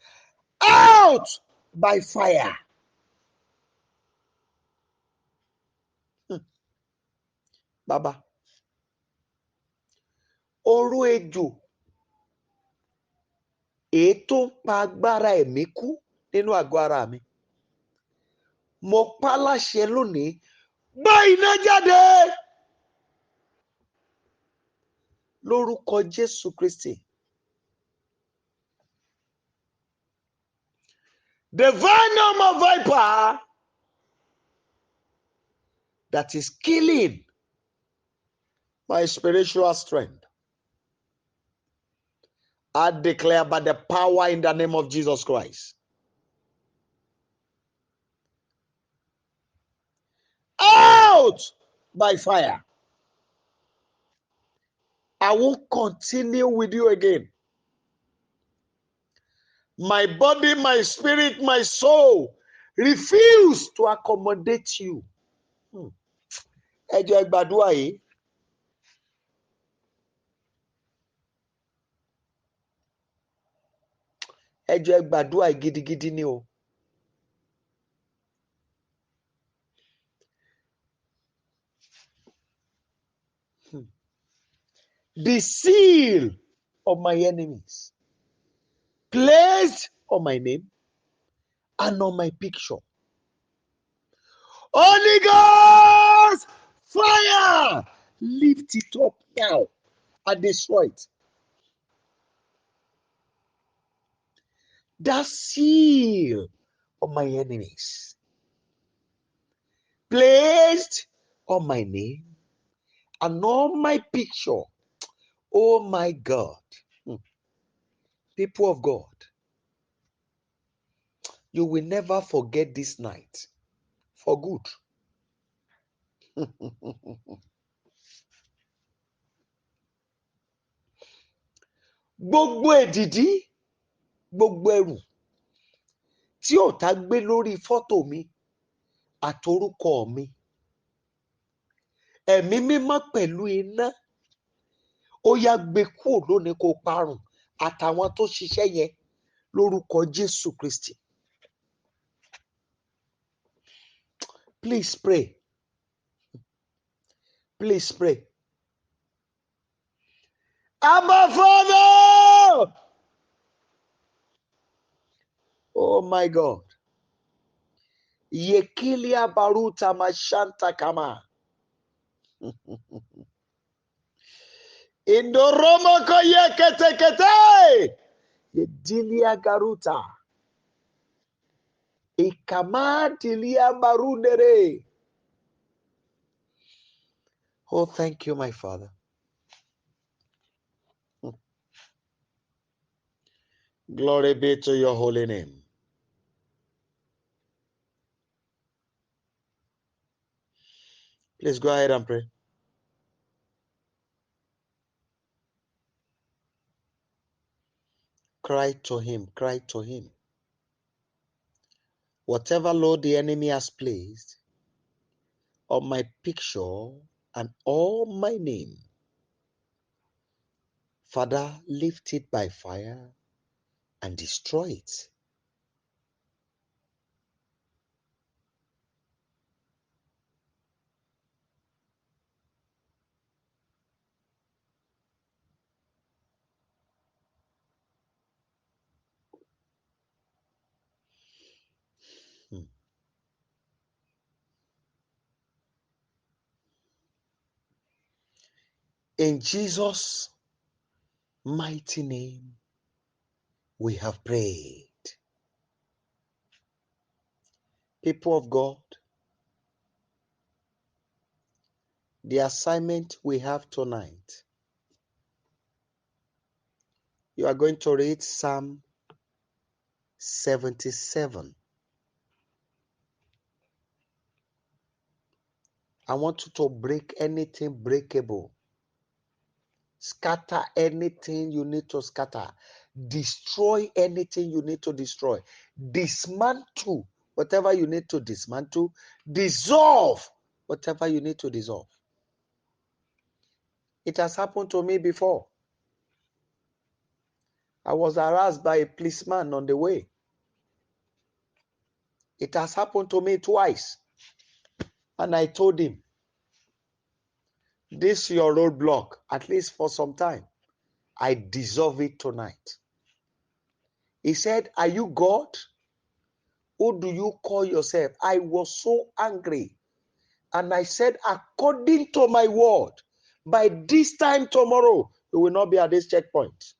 out by fire. Baba, oró ejò èyí tó ń pa agbára ẹ̀mí kú nínú àgọ́ ara mi. Mo pa láṣẹ lónìí, gbá iná jáde lórúkọ Jésù Kristi. The venom of viper that is killing my spiritual strength, I declare by the power in the name of Jesus Christ. Out by fire. I won't continue with you again. My body, my spirit, my soul refuse to accommodate you. Ẹ jọ̀ọ́ ẹ gbàdúrà yìí. Ẹ jọ̀ọ́ ẹ gbàdúrà yìí gidigidi ni o. The seal of my enemies placed on my name and on my picture. Holy Ghost, fire! Lift it up now and destroy it. That seal of my enemies placed on my name and on my picture. Oh my God. People of God, you will never forget this night for good. Gbogbo èdìdí, gbogbo ẹrù tí ọ̀tá gbé lórí fọ́tò mi àtorúkọ mi, ẹ̀mí mímọ́ pẹ̀lú iná, ó yá gbé kúrò lónìí kó parun àtàwọn tó ṣiṣẹ́ yẹn lórúkọ Jésù Kristi. Please pray. Please pray. Abba Father, God. Oh my God. Yekilia baruta mashanta kama. Indoromo koye kete kete. Yedilia garuta. Ikama dilia barundere. Oh, thank you, my Father. Glory be to your holy name. Please go ahead and pray. Cry to him, cry to him. Whatever load the enemy has placed on my picture and on my name, Father, lift it by fire and destroy it. In Jesus' mighty name, we have prayed. People of God, the assignment we have tonight, you are going to read Psalm 77. I want you to break anything breakable. Scatter anything you need to scatter. Destroy anything you need to destroy. Dismantle whatever you need to dismantle. Dissolve whatever you need to dissolve. It has happened to me before. I was harassed by a policeman on the way. It has happened to me twice. And I told him, this is your roadblock, at least for some time. I dissolve it tonight. He said, are you God? Who do you call yourself? I was so angry. And I said, according to my word, by this time tomorrow, you will not be at this checkpoint.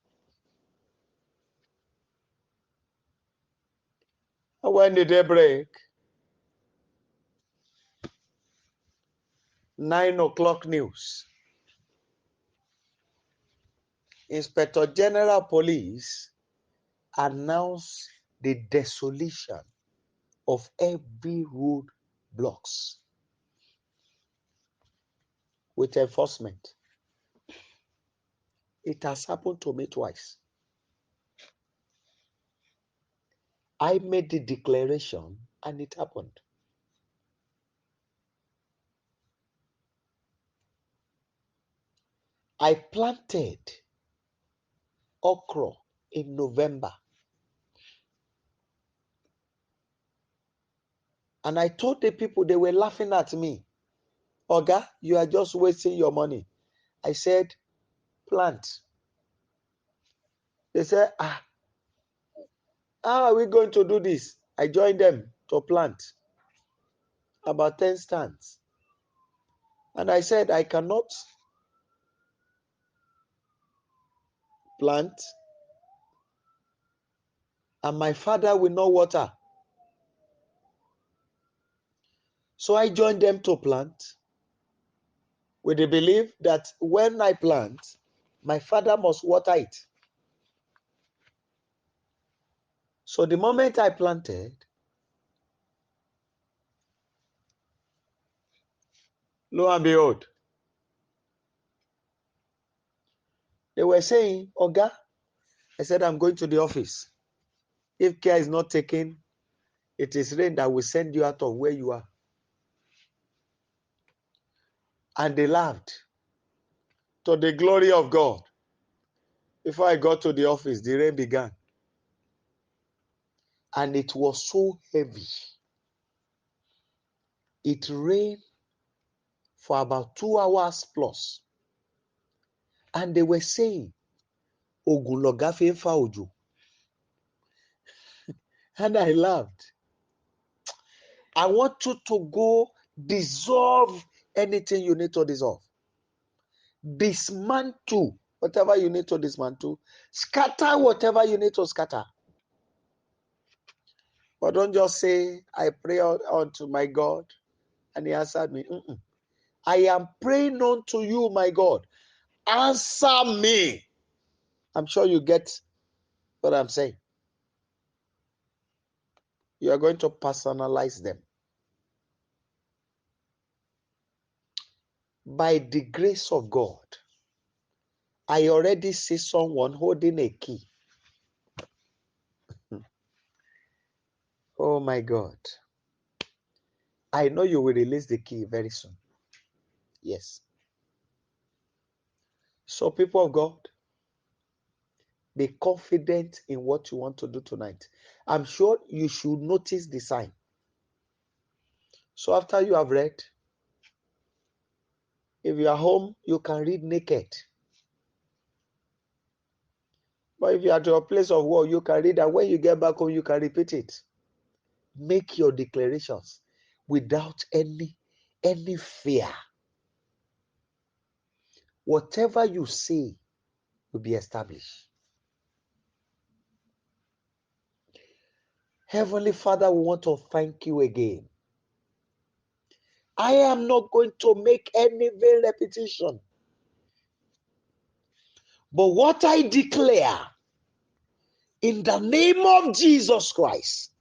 And when the day break, 9 o'clock news, Inspector General Police announced the desolation of every road blocks with enforcement. It has happened to me twice. I made the declaration and it happened. I planted okra in November. And I told the people, they were laughing at me. Oga, you are just wasting your money. I said, plant. They said, how are we going to do this? I joined them to plant about 10 stands. And I said, I cannot plant and my father will not water. So I joined them to plant with the belief that when I plant, my father must water it. So the moment I planted, lo and behold, they were saying, Oga, I said, I'm going to the office. If care is not taken, it is rain that will send you out of where you are. And they laughed. To the glory of God. Before I got to the office, the rain began. And it was so heavy. It rained for about 2 hours plus. And they were saying, Ogun lọ̀gá fi ń fa òjò. And I laughed. I want you to go dissolve anything you need to dissolve. Dismantle whatever you need to dismantle. Scatter whatever you need to scatter. But don't just say, I pray unto my God and he answered me. I am praying unto you, my God. Answer me. I'm sure you get what I'm saying. You are going to personalize them. By the grace of God, I already see someone holding a key. Oh my God. I know you will release the key very soon. Yes. So people of God, be confident in what you want to do tonight. I'm sure you should notice the sign. So after you have read, if you are home, you can read naked. But if you are at your place of work, you can read, and when you get back home, you can repeat it. Make your declarations without any fear. Whatever you say will be established. Heavenly Father, we want to thank you again. I am not going to make any vain repetition. But what I declare in the name of Jesus Christ,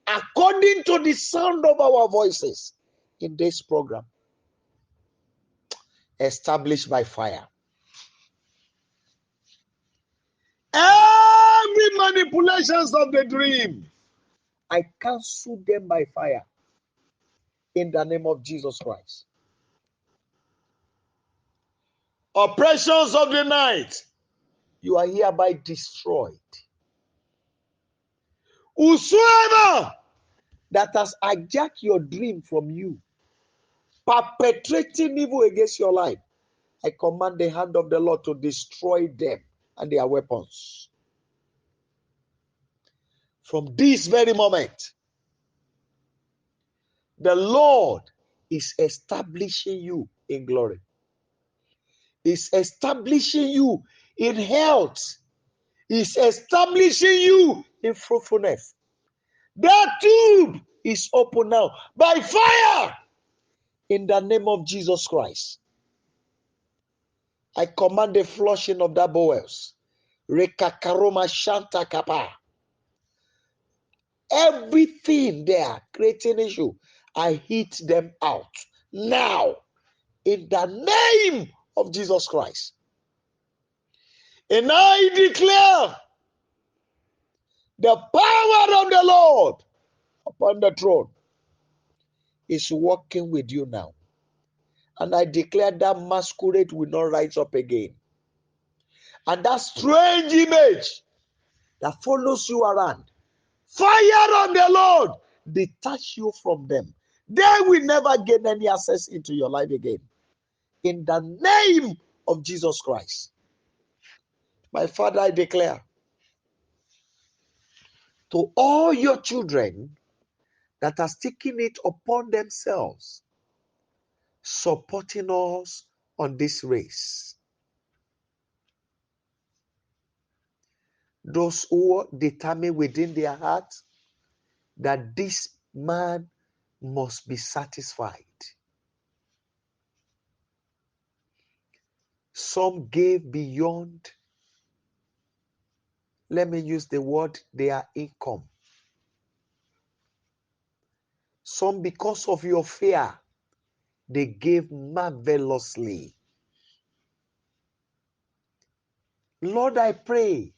according to the sound of our voices in this program, established by fire. Every manipulations of the dream, I cancel them by fire in the name of Jesus Christ. Oppressions of the night, you are hereby destroyed. Whosoever that has hijacked your dream from you, perpetrating evil against your life, I command the hand of the Lord to destroy them and their weapons. From this very moment, the Lord is establishing you in glory. Is establishing you in health. Is establishing you in fruitfulness. That tube is open now by fire in the name of Jesus Christ. I command the flushing of that bowels. Rekakaroma shanta kapa. Everything there creating issue, I hit them out now in the name of Jesus Christ. And I declare the power of the Lord upon the throne is working with you now. And I declare that masquerade will not rise up again. And that strange image that follows you around, fire of the Lord, detach you from them. They will never gain any access into your life again. In the name of Jesus Christ. My Father, I declare to all your children that are taking it upon themselves, supporting us on this race. Those who determine within their heart that this man must be satisfied. Some gave beyond, let me use the word, their income. Some, because of your fear, they gave marvelously. Lord, I pray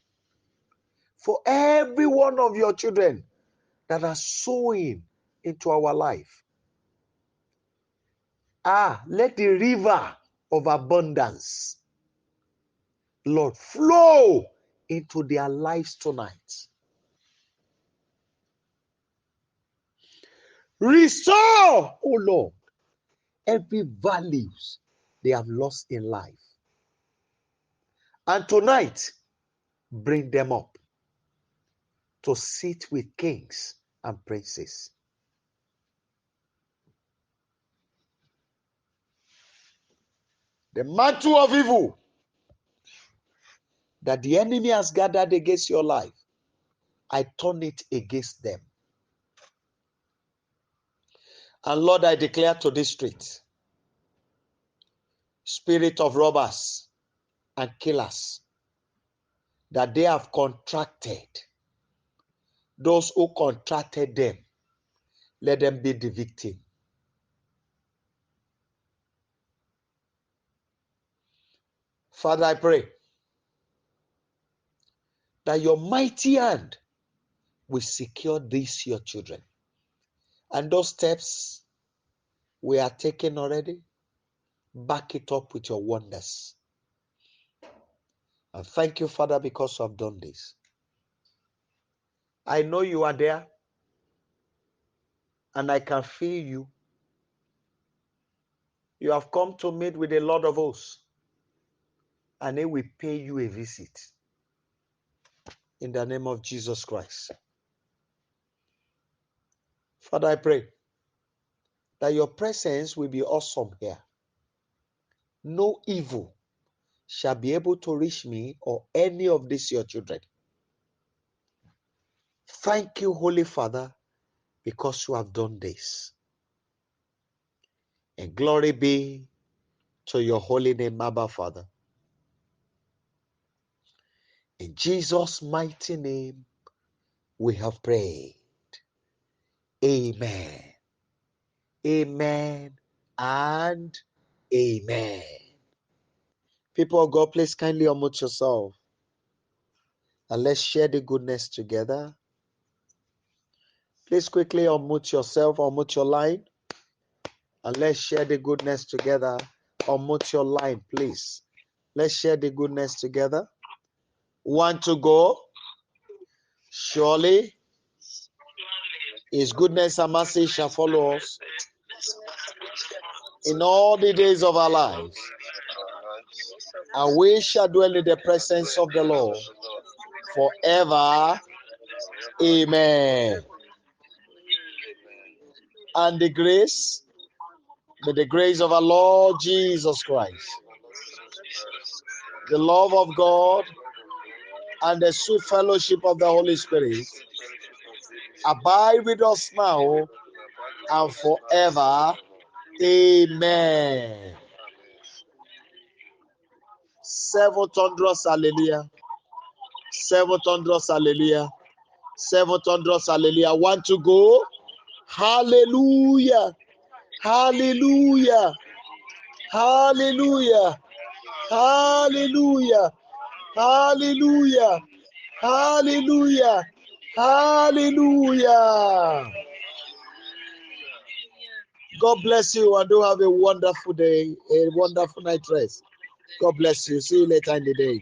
for every one of your children that are sowing into our life. Let the river of abundance, Lord, flow into their lives tonight. Restore, oh Lord, every values they have lost in life. And tonight, bring them up to sit with kings and princes. The mantle of evil that the enemy has gathered against your life, I turn it against them. And Lord, I declare to this street, spirit of robbers and killers, that they have contracted. Those who contracted them, let them be the victim. Father, I pray that your mighty hand will secure these, your children. And those steps we are taking already, back it up with your wonders. And thank you, Father, because you have done this. I know you are there, and I can feel you. You have come to meet with the Lord of hosts, and he will pay you a visit. In the name of Jesus Christ. Father, I pray that your presence will be awesome here. No evil shall be able to reach me or any of these your children. Thank you, Holy Father, because you have done this. And glory be to your holy name, Abba Father. In Jesus' mighty name, we have prayed. Amen. Amen and amen. People of God, please kindly unmute yourself and let's share the goodness together. Please quickly unmute yourself, unmute your line, and let's share the goodness together. Unmute your line, please. Let's share the goodness together. 1 to go. Surely his goodness and mercy shall follow us in all the days of our lives, and we shall dwell in the presence of the Lord forever. Amen. And the grace, may the grace of our Lord Jesus Christ, the love of God, and the sweet fellowship of the Holy Spirit abide with us now and forever. Amen. 700 hallelujah. 700 hallelujah. 700 hallelujah. 1 to go. Hallelujah. Hallelujah. Hallelujah. Hallelujah. Hallelujah. Hallelujah. Hallelujah. God bless you and do have a wonderful day, a wonderful night rest. God bless you. See you later in the day.